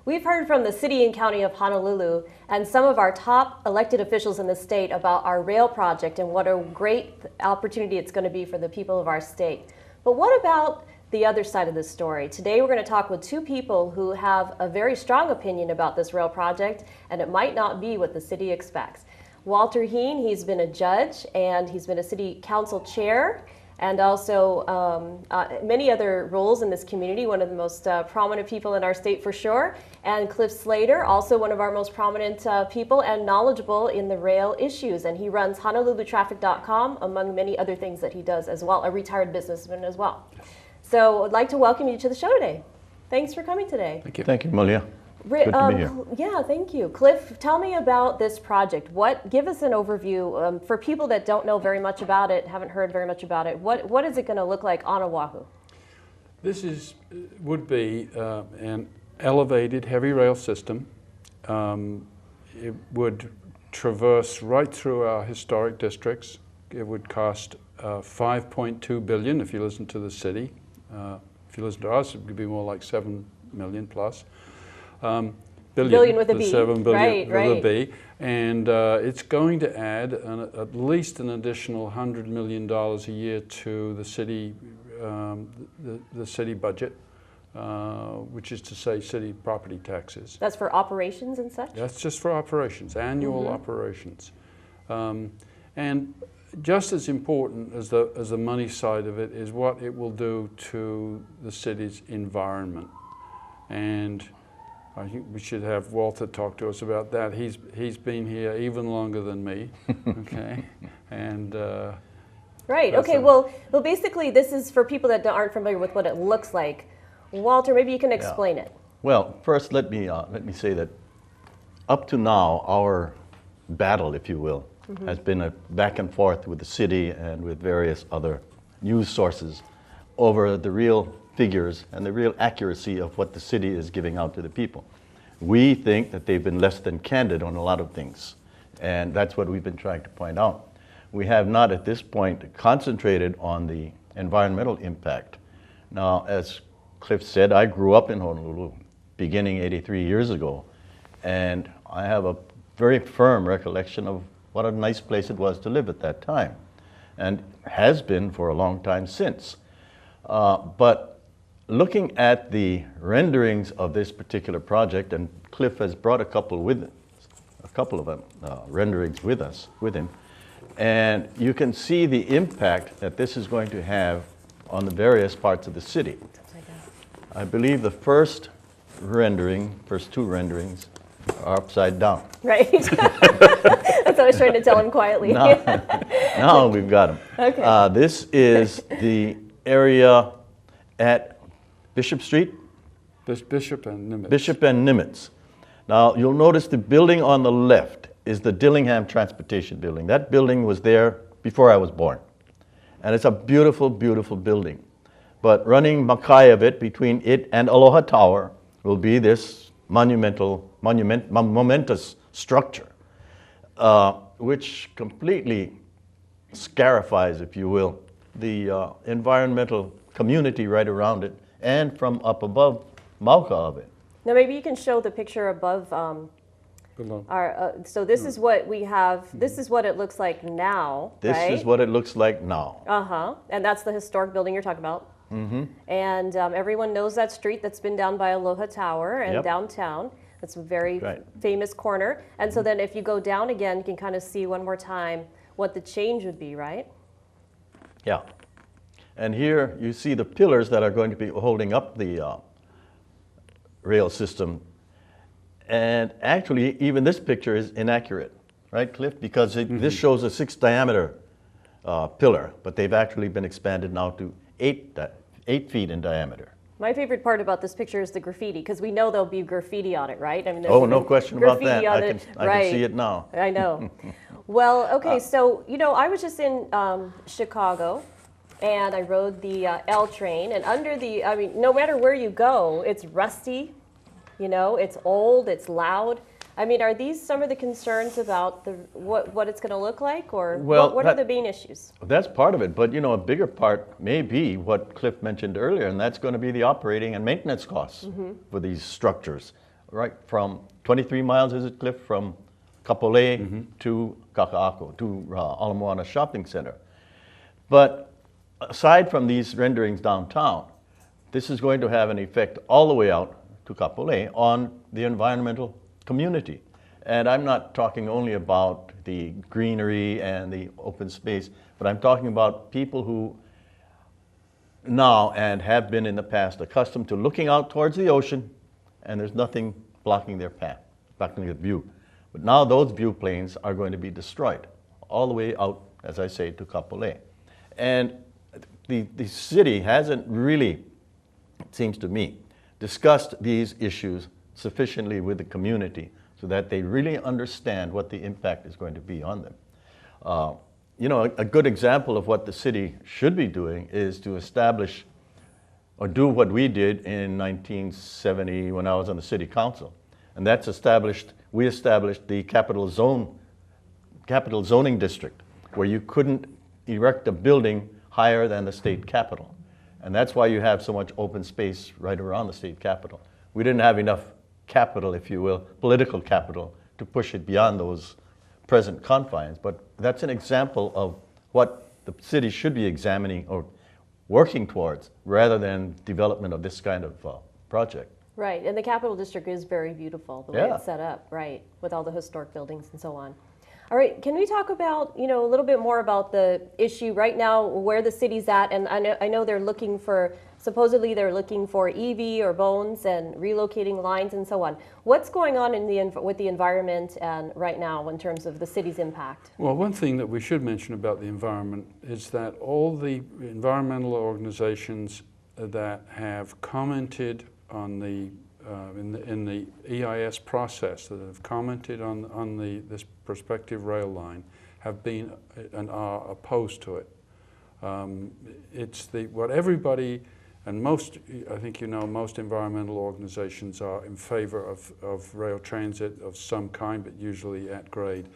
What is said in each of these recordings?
We've heard from the City and County of Honolulu and some of our top elected officials in the state about our rail project and what a great opportunity it's going to be for the people of our state. But what about the other side of this story? Today we're going to talk with two people who have a very strong opinion about this rail project, and it might not be what the city expects. Walter Heen, he's been a judge and he's been a city council chair, and also many other roles in this community, one of the most prominent people in our state for sure. And Cliff Slater, also one of our most prominent people and knowledgeable in the rail issues. And he runs HonoluluTraffic.com, among many other things that he does as well, a retired businessman as well. So I'd like to welcome you to the show today. Thanks for coming today. Thank you. Thank you, Malia. Good to be here. Yeah, thank you. Cliff, tell me about this project. Give us an overview for people that don't know very much about it, haven't heard very much about it. What is it going to look like on Oahu? This would be an elevated heavy rail system. It would traverse right through our historic districts. It would cost $5.2 billion if you listen to the city. If you listen to us, it would be more like $7 million plus. Billion with a B. 7 billion right. with a B. And it's going to add at least an additional $100 million a year to the city, the city budget, which is to say city property taxes. That's for operations and such? That's just for operations, annual operations. And just as important as the money side of it is what it will do to the city's environment. And I think we should have Walter talk to us about that. He's been here even longer than me, okay? And right. Okay. Well, basically, this is for people that aren't familiar with what it looks like. Walter, maybe you can explain it. Well, first, let me say that up to now, our battle, if you will, has been a back and forth with the city and with various other news sources over the real figures and the real accuracy of what the city is giving out to the people. We think that they've been less than candid on a lot of things, and that's what we've been trying to point out. We have not at this point concentrated on the environmental impact. Now, as Cliff said, I grew up in Honolulu beginning 83 years ago, and I have a very firm recollection of what a nice place it was to live at that time, and has been for a long time since. But looking at the renderings of this particular project, and Cliff has brought a couple of them, renderings with him, and you can see the impact that this is going to have on the various parts of the city. I believe the first two renderings are upside down. Right. That's what I was trying to tell him quietly. Now we've got them. Okay. This is the area at Bishop Street? Bishop and Nimitz. Bishop and Nimitz. Now, you'll notice the building on the left is the Dillingham Transportation Building. That building was there before I was born. And it's a beautiful, beautiful building. But running makai of it, between it and Aloha Tower, will be this monumentous structure, which completely scarifies, if you will, the environmental community right around it, and from up above, Mauka of it. Now maybe you can show the picture above. So this is what we have. This is what it looks like now. This is what it looks like now. And that's the historic building you're talking about. And everyone knows that street that's been down by Aloha Tower and downtown. It's a very famous corner. And so then if you go down again, you can kind of see one more time what the change would be, right? Yeah. And here you see the pillars that are going to be holding up the rail system. And actually, even this picture is inaccurate, right, Cliff? Because this shows a 6 diameter pillar, but they've actually been expanded now to 8 feet in diameter. My favorite part about this picture is the graffiti, because we know there'll be graffiti on it, right? I mean, oh, no question about that. I can see it now. I know. Well, okay, so, I was just in Chicago, and I rode the L train, and no matter where you go, it's rusty, it's old, it's loud. I mean, are these some of the concerns about what it's going to look like, or what are the main issues? That's part of it, but a bigger part may be what Cliff mentioned earlier, and that's going to be the operating and maintenance costs for these structures. right from 23 miles, is it, Cliff, from Kapolei to Kaka'ako, to Ala Moana Shopping Center. But aside from these renderings downtown, this is going to have an effect all the way out to Kapolei on the environmental community. And I'm not talking only about the greenery and the open space, but I'm talking about people who now and have been in the past accustomed to looking out towards the ocean, and there's nothing blocking their path, blocking their view. But now those view planes are going to be destroyed all the way out, as I say, to Kapolei. And the city hasn't really, it seems to me, discussed these issues sufficiently with the community so that they really understand what the impact is going to be on them. You know, a good example of what the city should be doing is to establish or do what we did in 1970 when I was on the city council. And that's we established the capital zoning district, where you couldn't erect a building higher than the state capitol. And that's why you have so much open space right around the state capitol. We didn't have enough capital, if you will, political capital, to push it beyond those present confines. But that's an example of what the city should be examining or working towards, rather than development of this kind of project. Right, and the Capital District is very beautiful, the way Yeah. it's set up, right, with all the historic buildings and so on. All right, can we talk about, you know, a little bit more about the issue right now, where the city's at? And I know they're looking for, supposedly they're looking for EV or bones and relocating lines and so on. What's going on with the environment and right now in terms of the city's impact? Well, one thing that we should mention about the environment is that all the environmental organizations that have commented on the in the EIS process, that have commented on this prospective rail line, have been and are opposed to it. It's what everybody, and most, I think you know, most environmental organizations are in favor of rail transit of some kind, but usually at grade.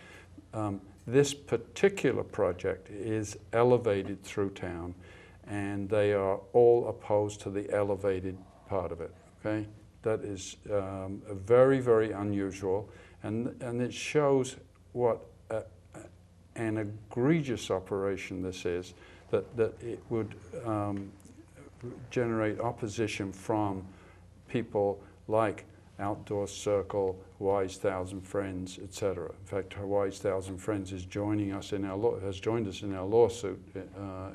This particular project is elevated through town, and they are all opposed to the elevated part of it, okay? That is very, very unusual, and it shows what an egregious operation this is, that it would generate opposition from people like Outdoor Circle, Hawaii's Thousand Friends, etc. In fact, Hawaii's Thousand Friends is joining us has joined us in our lawsuit.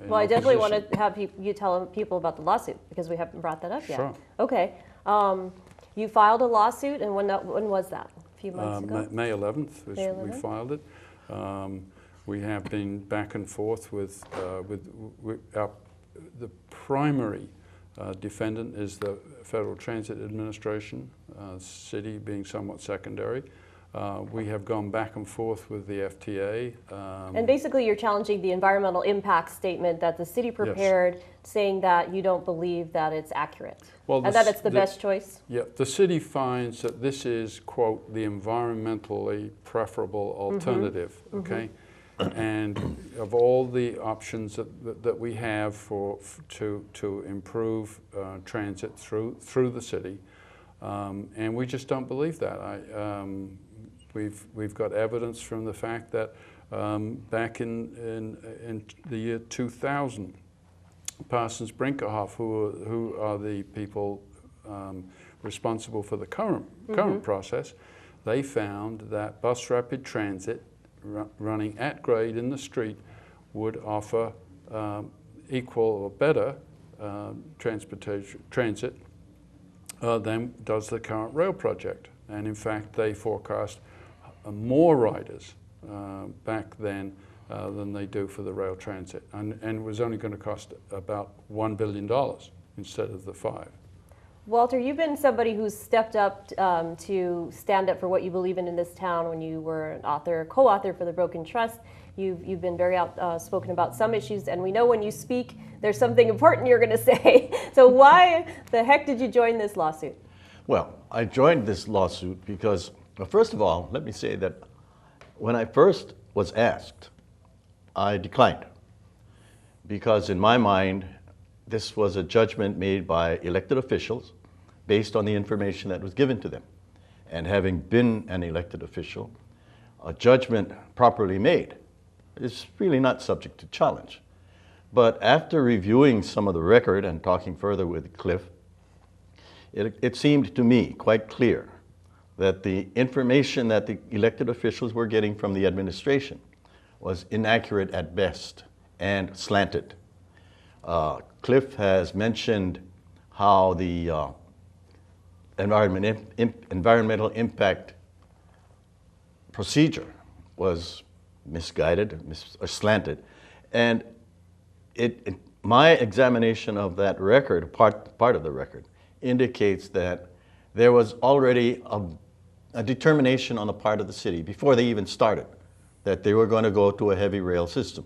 Well, I definitely want to have you tell people about the lawsuit, because we haven't brought that up yet. Sure. Okay. You filed a lawsuit, and when was that? A few months ago? May 11th, May 11th? we filed it. We have been back and forth with the primary defendant is the Federal Transit Administration, city being somewhat secondary. We have gone back and forth with the FTA. And basically you're challenging the environmental impact statement that the city prepared, yes, saying that you don't believe that it's accurate, and that it's the best choice? Yeah, the city finds that this is, quote, the environmentally preferable alternative, okay? And of all the options that we have to improve transit through the city, and we just don't believe that. We've got evidence from the fact that back in the year 2000, Parsons Brinckerhoff, who are the people responsible for the current process, they found that bus rapid transit running at grade in the street would offer equal or better transit than does the current rail project. And in fact, they forecast more riders back then than they do for the rail transit. And it was only going to cost about $1 billion instead of the $5 billion. Walter, you've been somebody who's stepped up to stand up for what you believe in this town. When you were an author, co-author for The Broken Trust, you've been very outspoken about some issues, and we know when you speak, there's something important you're going to say. So why the heck did you join this lawsuit? Well, I joined this lawsuit because, well, first of all, let me say that when I first was asked, I declined, because in my mind, this was a judgment made by elected officials based on the information that was given to them. and having been an elected official, a judgment properly made is really not subject to challenge. But after reviewing some of the record and talking further with Cliff, it seemed to me quite clear that the information that the elected officials were getting from the administration was inaccurate at best and slanted. Cliff has mentioned how the environmental impact procedure was misguided or slanted. And my examination of that record, part of the record, indicates that there was already a determination on the part of the city before they even started that they were going to go to a heavy rail system.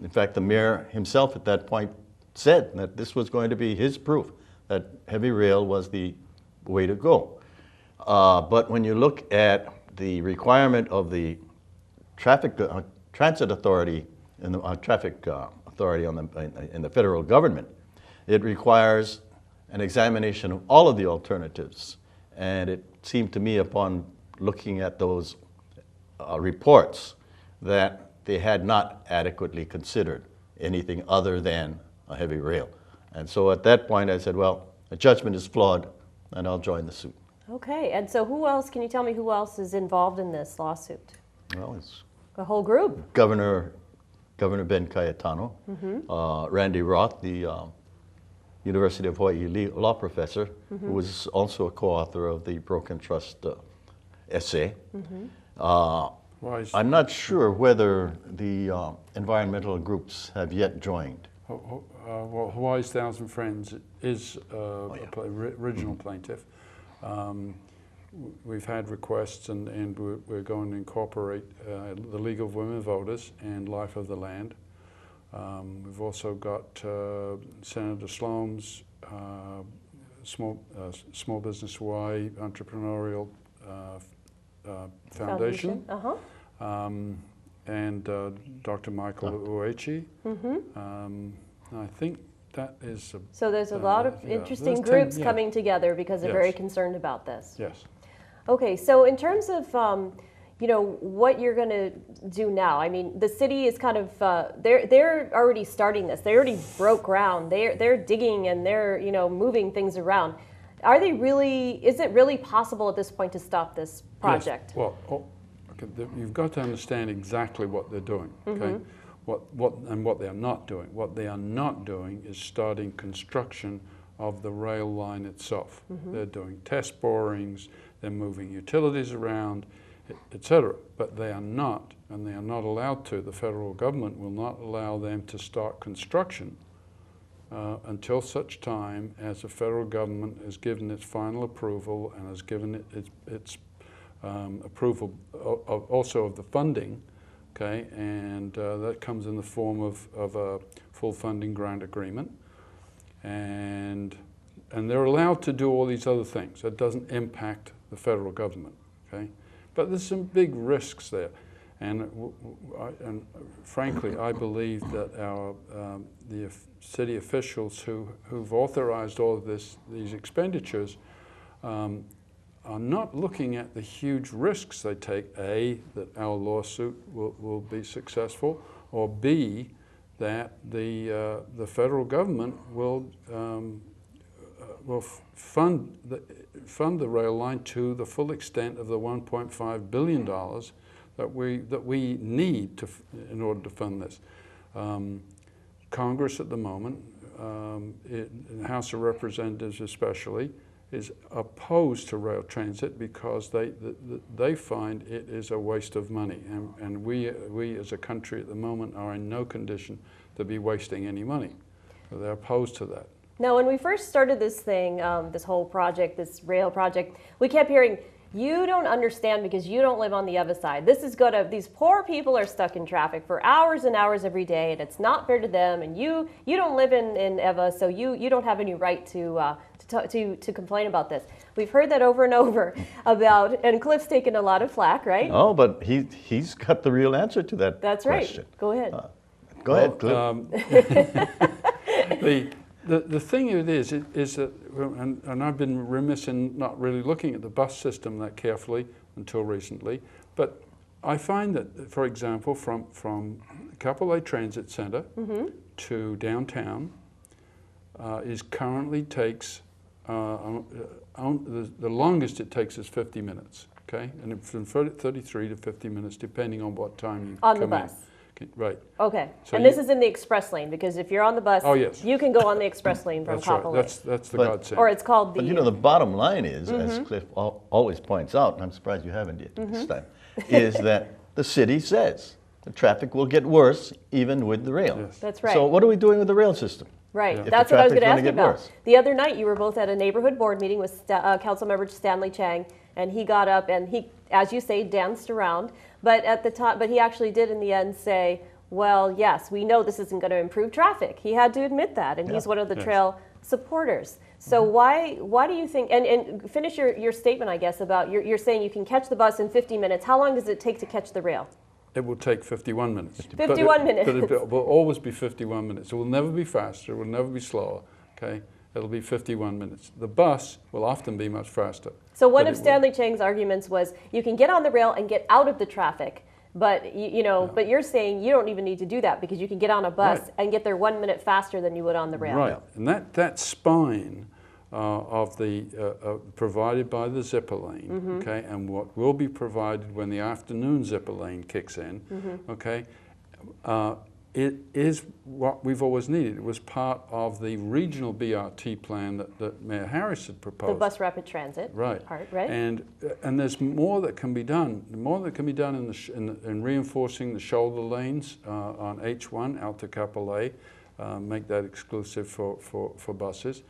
In fact, the mayor himself at that point said that this was going to be his proof that heavy rail was the way to go. But when you look at the requirement of the transit authority and the traffic authority in the federal government, it requires an examination of all of the alternatives. And it seemed to me upon looking at those reports that they had not adequately considered anything other than a heavy rail. And so at that point I said, well, the judgment is flawed and I'll join the suit. Okay, and so who else, can you tell me who else is involved in this lawsuit? Well, it's The whole group? Governor Ben Cayetano, Randy Roth, the University of Hawaii law professor, who was also a co-author of the Broken Trust essay. I'm not sure whether the environmental groups have yet joined. Well, Hawaii's Thousand Friends is original plaintiff. We've had requests, and we're going to incorporate the League of Women Voters and Life of the Land. We've also got Senator Sloan's Small Business Hawaii Entrepreneurial Foundation. And Dr. Michael Uechi. I think that is so there's a lot of interesting groups coming together because they're very concerned about this. Yes. Okay, so in terms of you know, what you're going to do now. I mean, the city is kind of they're already starting this. They already broke ground. They're digging and they're, you know, moving things around. Are they really? Is it really possible at this point to stop this project? Yes. Well, you've got to understand exactly what they're doing. Okay. What they are not doing. What they are not doing is starting construction of the rail line itself. They're doing test borings. They're moving utilities around, etc. But they are not, and they are not allowed to. The federal government will not allow them to start construction until such time as the federal government has given its final approval and has given it its approval also of the funding, okay, and that comes in the form of a full funding grant agreement, and they're allowed to do all these other things. That doesn't impact the federal government, okay? But there's some big risks there, and frankly, I believe that the city officials who've authorized all of these expenditures are not looking at the huge risks they take. A, that our lawsuit will be successful, or B, that the federal government will fund the rail line to the full extent of the $1.5 billion that we need in order to fund this. Congress at the moment, the House of Representatives especially, is opposed to rail transit because they find it is a waste of money, and we as a country at the moment are in no condition to be wasting any money. So they're opposed to that. Now, when we first started this thing, this whole project, this rail project, we kept hearing, you don't understand because you don't live on the other side. This is these poor people are stuck in traffic for hours and hours every day, and it's not fair to them, and you don't live in Eva, so you don't have any right to complain about this. We've heard that over and over about, and Cliff's taken a lot of flack, right? Oh, but he's got the real answer to that That's question. Right. Go ahead. Go ahead, Cliff. The thing it is that, and I've been remiss in not really looking at the bus system that carefully until recently, but I find that, for example, from Kapolei Transit Center to downtown is currently takes, the longest it takes is 50 minutes, okay? And it's from 33 to 50 minutes, depending on what time you On come the bus. in. Okay, right. Okay. So and this is in the express lane, because if you're on the bus, Oh, yes. you can go on the express lane from That's right. Kapolei. That's the But- godsend. Or it's called the... But you know, the bottom line is, as Cliff always points out, and I'm surprised you haven't yet this time, is that the city says the traffic will get worse even with the rail. Yes. That's right. So what are we doing with the rail system? Right. Yeah. If That's the what I was going to traffic's ask you gonna about. get worse. The other night, you were both at a neighborhood board meeting with Councilmember Stanley Chang, and he got up and he, as you say, danced around. But at the time, but he actually did in the end say, well, yes, we know this isn't going to improve traffic. He had to admit that, and he's one of the Yes. trail supporters. So why do you think, and finish your statement, I guess, about, you're saying you can catch the bus in 50 minutes. How long does it take to catch the rail? It will take 51 minutes. 51 minutes. But it will always be 51 minutes. It will never be faster. It will never be slower. Okay? It'll be 51 minutes. The bus will often be much faster. So one but of it will- Stanley Chang's arguments was you can get on the rail and get out of the traffic, but but you're saying you don't even need to do that because you can get on a bus Right. and get there 1 minute faster than you would on the rail. Right. And that spine of the provided by the zipper lane, okay, and what will be provided when the afternoon zipper lane kicks in, okay, it is what we've always needed. It was part of the regional BRT plan that Mayor Harris had proposed. The bus rapid transit Right. part, right? And there's more that can be done. More that can be done in reinforcing the shoulder lanes on H1 out to Kapolei, make that exclusive for buses,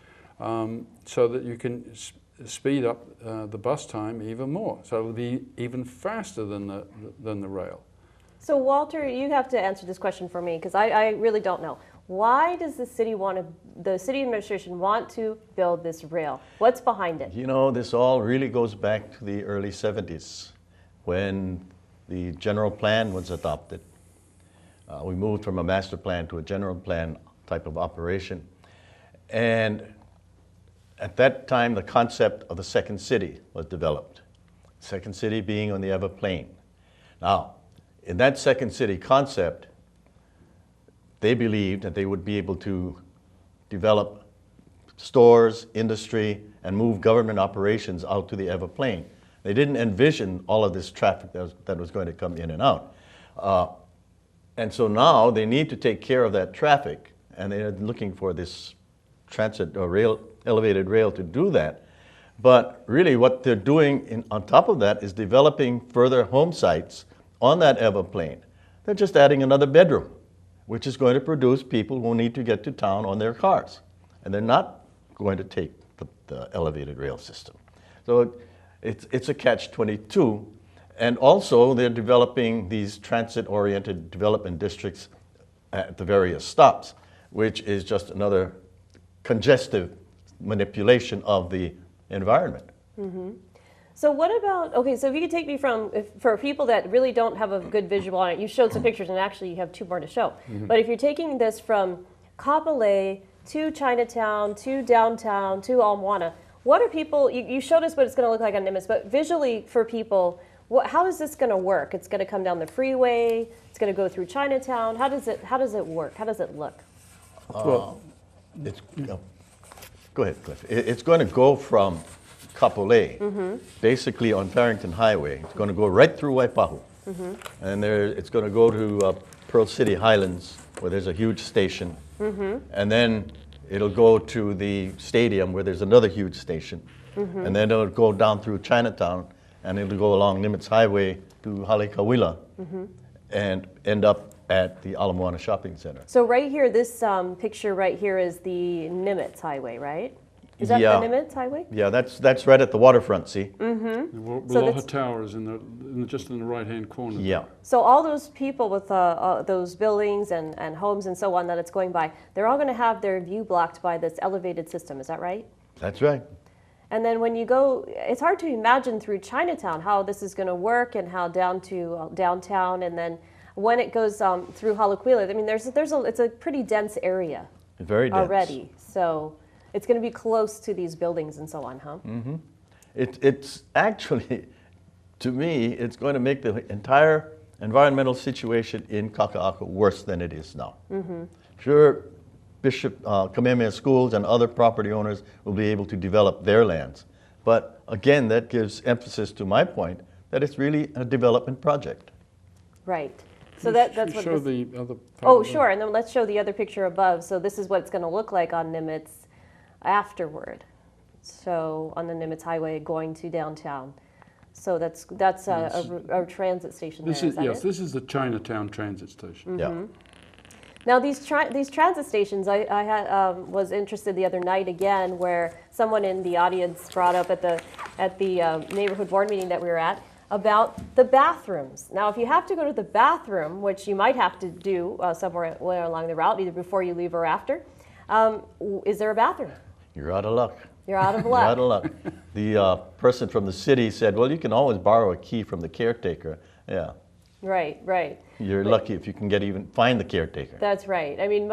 so that you can speed up the bus time even more. So it'll be even faster than the rail. So Walter, you have to answer this question for me because I really don't know. Why does the city administration want to build this rail? What's behind it? You know, this all really goes back to the early 70s when the general plan was adopted. We moved from a master plan to a general plan type of operation. And at that time, the concept of the second city was developed. Second city being on the Ever Plain. Now, in that second city concept, they believed that they would be able to develop stores, industry, and move government operations out to the Ever Plain. They didn't envision all of this traffic that was going to come in and out. And so now they need to take care of that traffic, and they're looking for this transit or rail, elevated rail to do that. But really what they're doing on top of that is developing further home sites on that Ever Plain. They're just adding another bedroom, which is going to produce people who need to get to town on their cars. And they're not going to take the elevated rail system. So it's a catch-22. And also they're developing these transit-oriented development districts at the various stops, which is just another congestive manipulation of the environment. So what about, okay, so if you could take me for people that really don't have a good visual on it, you showed some pictures and actually you have 2 more to show. But if you're taking this from Kapolei to Chinatown, to downtown, to Ala Moana, what are people, you showed us what it's going to look like on Nimitz, but visually for people, how is this going to work? It's going to come down the freeway, it's going to go through Chinatown. How does it work? How does it look? Well, Go ahead, Cliff. It's going to go from Kapolei, basically on Farrington Highway. It's going to go right through Waipahu. And it's going to go to Pearl City Highlands, where there's a huge station. And then it'll go to the stadium, where there's another huge station. And then it'll go down through Chinatown, and it'll go along Nimitz Highway to Halekawila, and end up at the Ala Moana Shopping Center. So right here, this picture right here is the Nimitz Highway, right? Is that the Nimitz Highway? Yeah, that's right at the waterfront, see? the Waloha Tower is just in the right-hand corner. Yeah. So all those people with those buildings and homes and so on that it's going by, they're all going to have their view blocked by this elevated system, is that right? That's right. And then when you go, it's hard to imagine through Chinatown how this is going to work and how down to downtown, and then when it goes through Halequila, I mean, it's a pretty dense area. Very dense. already. So it's going to be close to these buildings and so on, huh? It's actually, to me, it's going to make the entire environmental situation in Kaka'ako worse than it is now. Sure, Bishop Kamehameha schools and other property owners will be able to develop their lands. But again, that gives emphasis to my point that it's really a development project. Right. So that's what show this, the other part oh, of the- sure. And then let's show the other picture above. So this is what it's going to look like on Nimitz afterward. So on the Nimitz Highway going to downtown. So that's a transit station there. This Is is that yes, it? this is the Chinatown transit station. Yeah. Now these transit stations, I was interested the other night again, where someone in the audience brought up at the neighborhood board meeting that we were at about the bathrooms. Now, if you have to go to the bathroom, which you might have to do somewhere along the route, either before you leave or after, is there a bathroom? You're out of luck. You're out of You're luck. out of luck. The person from the city said, well, you can always borrow a key from the caretaker. Yeah, Right, right. you're lucky if you can find the caretaker. That's right. I mean,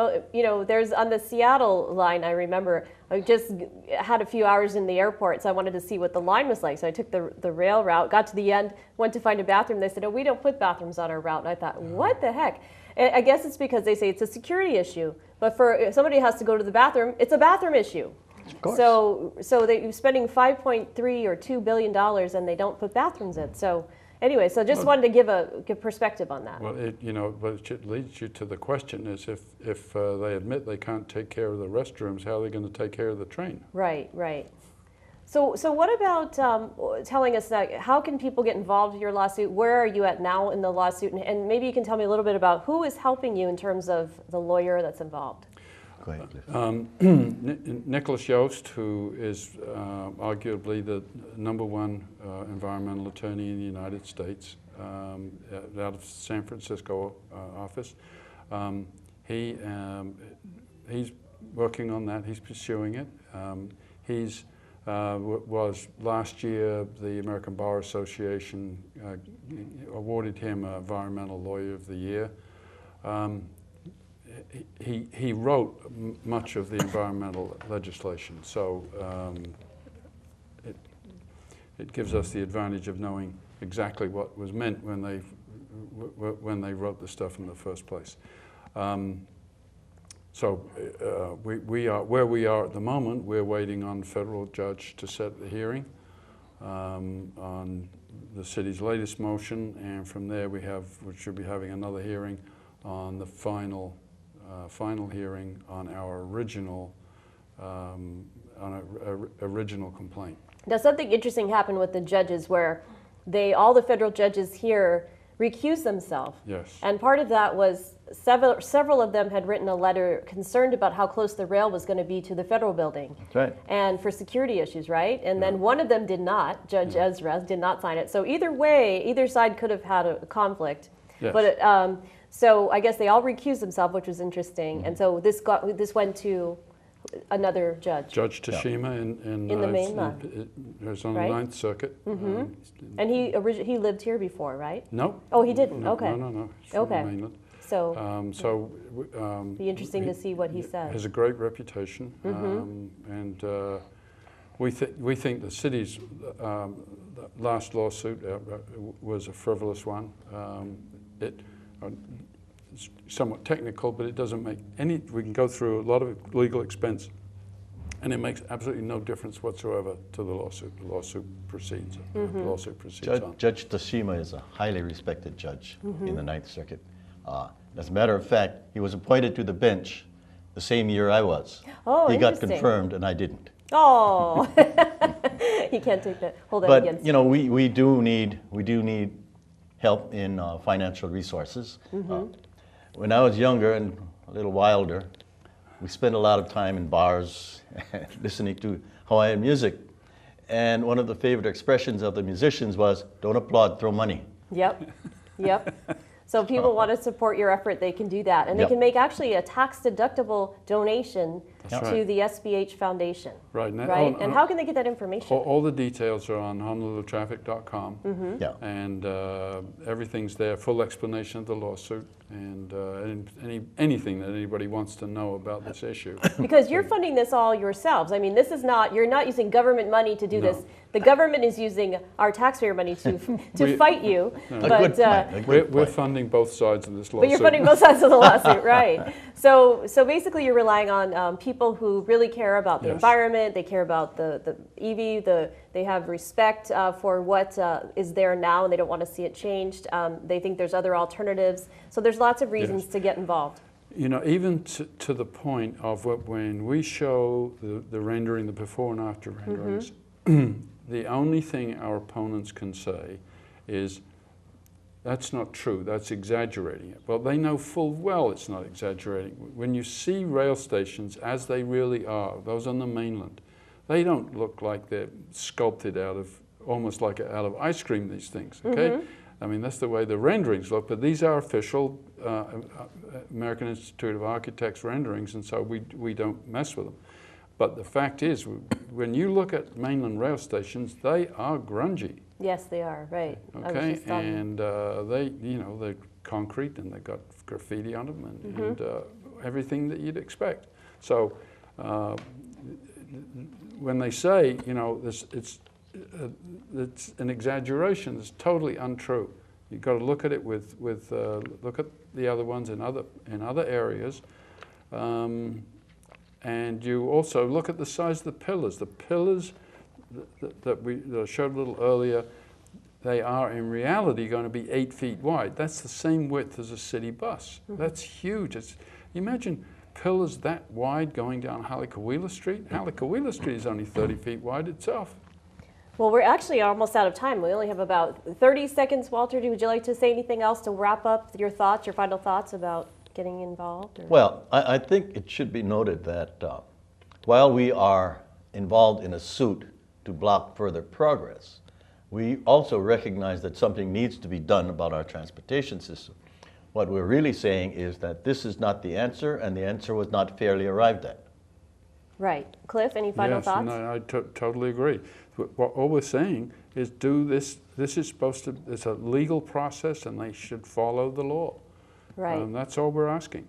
there's on the Seattle line, I remember, I just had a few hours in the airport, so I wanted to see what the line was like. So I took the rail route, got to the end, went to find a bathroom. They said, oh, we don't put bathrooms on our route. And I thought, what the heck? I guess it's because they say it's a security issue. But if somebody has to go to the bathroom, it's a bathroom issue. Of course. So you're spending $5.3 or $2 billion and they don't put bathrooms in. So anyway, so just wanted to give perspective on that. Well, but it leads you to the question is if they admit they can't take care of the restrooms, how are they going to take care of the train? Right, right. So what about telling us that, how can people get involved in your lawsuit? Where are you at now in the lawsuit? And maybe you can tell me a little bit about who is helping you in terms of the lawyer that's involved. Go ahead, Cliff. Nicholas Yost, who is arguably the #1 environmental attorney in the United States, out of San Francisco office, he's working on that. He's pursuing it. He's was last year the American Bar Association awarded him Environmental Lawyer of the Year. He wrote much of the environmental legislation, so it gives us the advantage of knowing exactly what was meant when they wrote the stuff in the first place. So we are where we are at the moment. We're waiting on a federal judge to set the hearing on the city's latest motion, and from there we should be having another hearing on the final hearing on our original complaint. Now, something interesting happened with the judges where all the federal judges here recused themselves. Yes. And part of that was several of them had written a letter concerned about how close the rail was going to be to the federal building. That's right. And for security issues, right? And then one of them did not, Judge Ezra, did not sign it. So either way, either side could have had a conflict. Yes. But so I guess they all recused themselves, which was interesting. And so this went to another judge. Judge Tashima in the main it was on right? the Ninth Circuit. And he lived here before, right? No. Oh, he didn't? No, Okay. No. It's from Okay. the mainland. So be interesting to see what he says. Has a great reputation, and we think the city's last lawsuit was a frivolous one. It's somewhat technical, but it doesn't make any. We can go through a lot of legal expense, and it makes absolutely no difference whatsoever to the lawsuit. The lawsuit proceeds. The lawsuit proceeds on. Judge Tashima is a highly respected judge in the Ninth Circuit. As a matter of fact, he was appointed to the bench the same year I was. Oh, he got interesting. confirmed, and I didn't. Oh, he can't take that. Hold that But against. you know, we do need help in financial resources. When I was younger and a little wilder, we spent a lot of time in bars listening to Hawaiian music. And one of the favorite expressions of the musicians was, "Don't applaud, throw money." Yep. So if people want to support your effort, they can do that. And they Yep. can make actually a tax-deductible donation That's to right. the SBH Foundation. Right. Right? And how can they get that information? All the details are on honolulutraffic.com. Yeah. And everything's there, full explanation of the lawsuit, anything that anybody wants to know about this issue. Because you're funding this all yourselves. I mean, this is not, you're not using government money to do No. this. The government is using our taxpayer money to fight you. We're funding both sides of this lawsuit. But you're funding both sides of the lawsuit, right? So basically you're relying on people who really care about the Yes. environment, they care about the EV, they have respect for what is there now and they don't want to see it changed. They think there's other alternatives. So there's lots of reasons Yes. to get involved. You know, even to the point of when we show the rendering, the before and after renderings, the only thing our opponents can say is, that's not true, that's exaggerating it. Well, they know full well it's not exaggerating. When you see rail stations as they really are, those on the mainland, they don't look like they're sculpted almost like out of ice cream, these things, okay? I mean, that's the way the renderings look, but these are official American Institute of Architects renderings, and so we don't mess with them. But the fact is, when you look at mainland rail stations, they are grungy. Yes, they are, right. Okay, and they're concrete and they've got graffiti on them and everything that you'd expect. So when they say, you know, it's an exaggeration, it's totally untrue. You've got to look at it look at the other ones in other areas. And you also look at the size of the pillars. The pillars that I showed a little earlier, they are in reality going to be 8 feet wide. That's the same width as a city bus. That's huge. You imagine pillars that wide going down Halleck-Wheeler Street. Halleck-Wheeler Street is only 30 feet wide itself. Well, we're actually almost out of time. We only have about 30 seconds. Walter, would you like to say anything else to wrap up your thoughts, your final thoughts about getting involved? Or? Well, I think it should be noted that while we are involved in a suit to block further progress, we also recognize that something needs to be done about our transportation system. What we're really saying is that this is not the answer, and the answer was not fairly arrived at. Right. Cliff, any final thoughts? No, I totally agree. All we're saying is do this. This is it's a legal process, and they should follow the law. Right. That's all we're asking.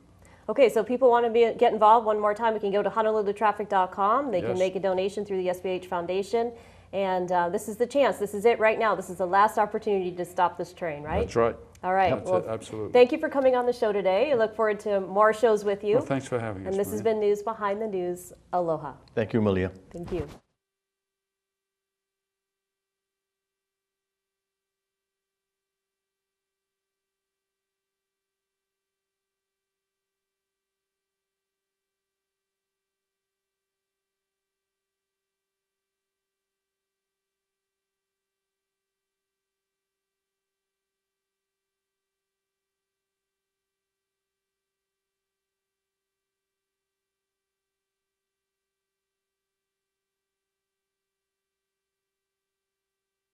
Okay, so people want to get involved one more time, we can go to honolulutraffic.com. They can Yes. make a donation through the SBH Foundation. And this is the chance. This is it right now. This is the last opportunity to stop this train, right? That's right. All right. That's well, it, absolutely. Thank you for coming on the show today. I look forward to more shows with you. Well, thanks for having us. And this has been News Behind the News. Aloha. Thank you, Malia. Thank you.